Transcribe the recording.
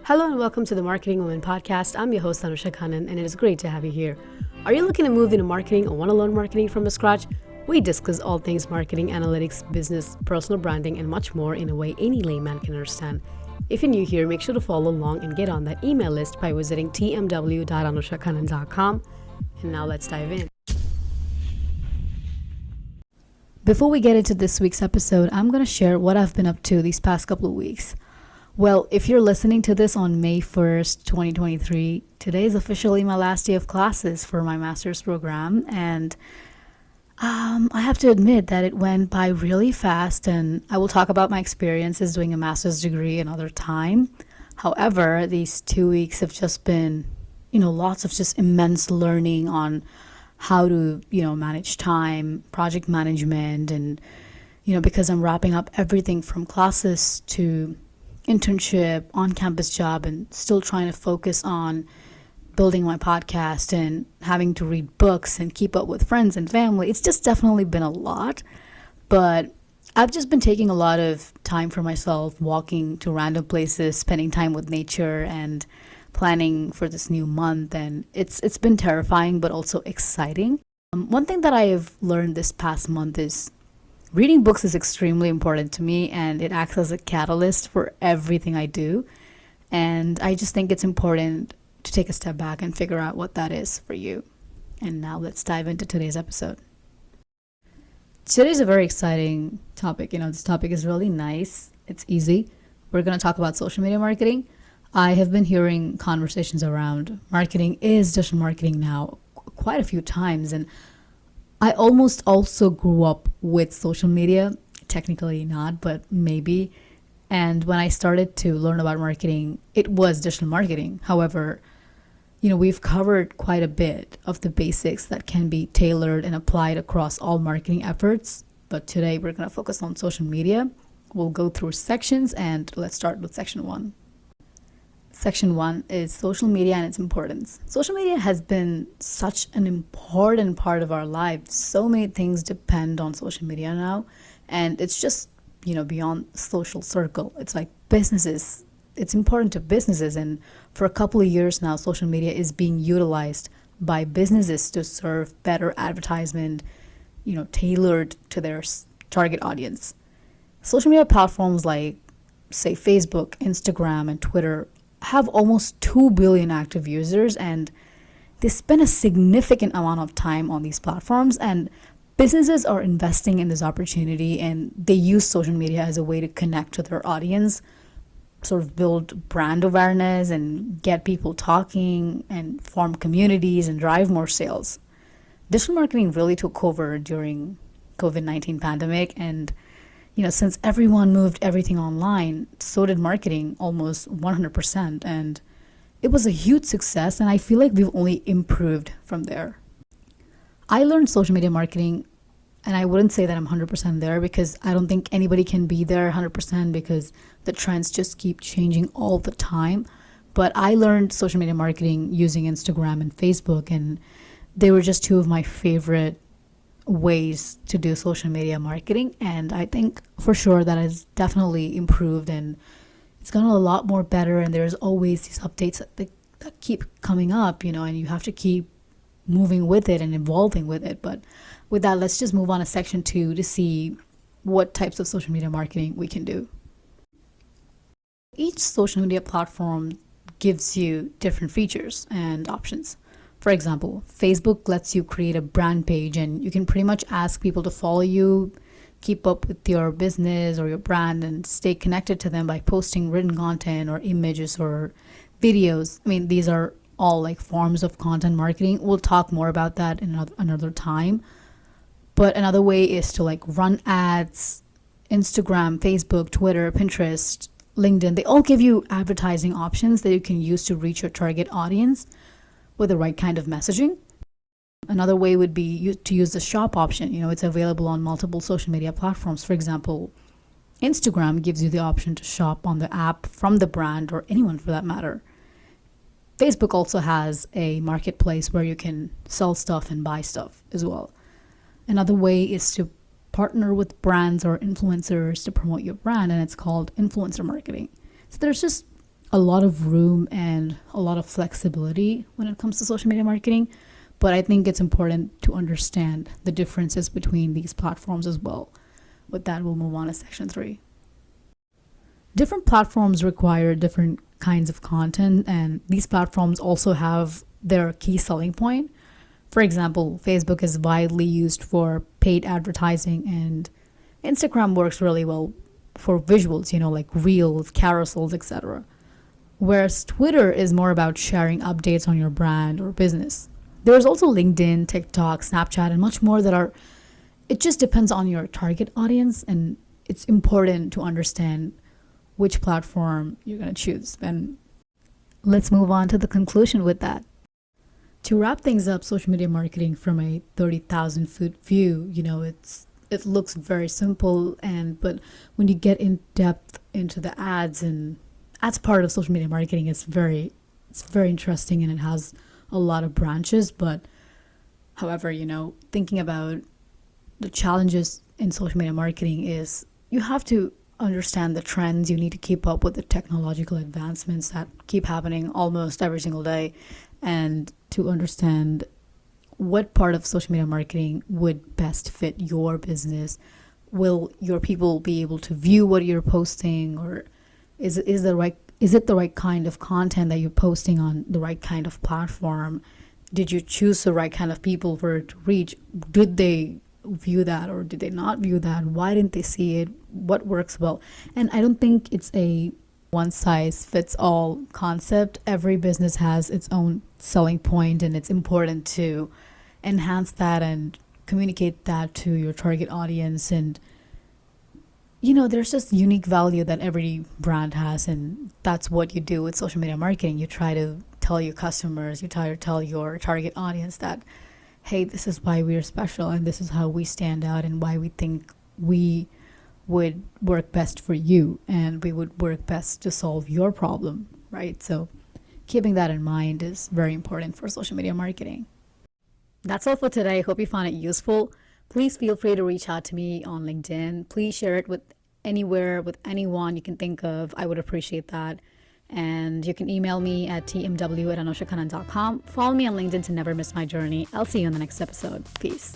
Hello and welcome to the Marketing Woman podcast. I'm your host, Anusha Khannan, and it is great to have you here. Are you looking to move into marketing or want to learn marketing from scratch? We discuss all things marketing, analytics, business, personal branding, and much more in a way any layman can understand. If you're new here, make sure to follow along and get on that email list by visiting tmw.anushakhannan.com. And now let's dive in. Before we get into this week's episode, I'm going to share what I've been up to these past couple of weeks. Well, if you're listening to this on May 1st, 2023, today is officially my last day of classes for my master's program. And I have to admit that it went by really fast, and I will talk about my experiences doing a master's degree another time. However, these 2 weeks have just been, lots of just immense learning on how to, manage time, project management, and, because I'm wrapping up everything from classes to internship, on-campus job, and still trying to focus on building my podcast and having to read books and keep up with friends and family. It's just definitely been a lot, but I've just been taking a lot of time for myself, walking to random places, spending time with nature, and planning for this new month. And it's been terrifying, but also exciting. One thing that I have learned this past month is reading books is extremely important to me, and it acts as a catalyst for everything I do. And I just think it's important to take a step back and figure out what that is for you. And now let's dive into today's episode. Today's a very exciting topic. This topic is really nice. It's easy. We're going to talk about social media marketing. I have been hearing conversations around marketing is digital marketing now quite a few times, and I almost also grew up with social media, technically not, but maybe. And when I started to learn about marketing, it was digital marketing. However, we've covered quite a bit of the basics that can be tailored and applied across all marketing efforts. But today we're going to focus on social media. We'll go through sections, and let's start with section 1. Section 1 is social media and its importance. Social media has been such an important part of our lives. So many things depend on social media now, and it's just, beyond social circle. It's like businesses. It's important to businesses, and for a couple of years now, social media is being utilized by businesses to serve better advertisement, tailored to their target audience. Social media platforms like, say, Facebook, Instagram, and Twitter have almost 2 billion active users, and they spend a significant amount of time on these platforms, and businesses are investing in this opportunity, and they use social media as a way to connect to their audience, sort of build brand awareness and get people talking and form communities and drive more sales. Digital marketing really took over during COVID-19 pandemic, and since everyone moved everything online, so did marketing almost 100%. And it was a huge success, and I feel like we've only improved from there. I learned social media marketing, and I wouldn't say that I'm 100% there, because I don't think anybody can be there 100% because the trends just keep changing all the time. But I learned social media marketing using Instagram and Facebook, and they were just two of my favorite ways to do social media marketing, and I think for sure that has definitely improved, and it's gotten a lot more better, and there's always these updates that keep coming up, and you have to keep moving with it and evolving with it. But with that, let's just move on to section 2 to see what types of social media marketing we can do. Each social media platform gives you different features and options. For example, Facebook lets you create a brand page, and you can pretty much ask people to follow you, keep up with your business or your brand, and stay connected to them by posting written content or images or videos. I mean, these are all like forms of content marketing. We'll talk more about that in another time. But another way is to run ads. Instagram, Facebook, Twitter, Pinterest, LinkedIn, they all give you advertising options that you can use to reach your target audience with the right kind of messaging. Another way would be to use the shop option. It's available on multiple social media platforms. For example, Instagram gives you the option to shop on the app from the brand or anyone for that matter. Facebook also has a marketplace where you can sell stuff and buy stuff as well. Another way is to partner with brands or influencers to promote your brand, and it's called influencer marketing. So there's just a lot of room and a lot of flexibility when it comes to social media marketing, but I think it's important to understand the differences between these platforms as well. With that, we'll move on to section 3. Different platforms require different kinds of content, and these platforms also have their key selling point. For example, Facebook is widely used for paid advertising, and Instagram works really well for visuals, like reels, carousels, etc. Whereas Twitter is more about sharing updates on your brand or business. There's also LinkedIn, TikTok, Snapchat, and much more it just depends on your target audience, and it's important to understand which platform you're going to choose. And let's move on to the conclusion with that. To wrap things up, social media marketing from a 30,000 foot view, it looks very simple, but when you get in depth into the ads, and ads part of social media marketing, it's very interesting, and it has a lot of branches. But however, thinking about the challenges in social media marketing is you have to understand the trends. You need to keep up with the technological advancements that keep happening almost every single day, and to understand what part of social media marketing would best fit your business. Will your people be able to view what you're posting, or is it the right kind of content that you're posting on the right kind of platform? Did you choose the right kind of people for it to reach? Did they view that, or did they not view that? Why didn't they see it? What works well? And I don't think it's a one size fits all concept. Every business has its own selling point, and it's important to enhance that and communicate that to your target audience. And there's just unique value that every brand has, and that's what you do with social media marketing. You try to tell your customers, you try to tell your target audience that, hey, this is why we're special, and this is how we stand out, and why we think we would work best for you, and we would work best to solve your problem, right? So keeping that in mind is very important for social media marketing. That's all for today. I hope you found it useful. Please feel free to reach out to me on LinkedIn. Please share it with anyone you can think of. I would appreciate that. And you can email me at tmw@anoshakanan.com. Follow me on LinkedIn to never miss my journey. I'll see you in the next episode. Peace.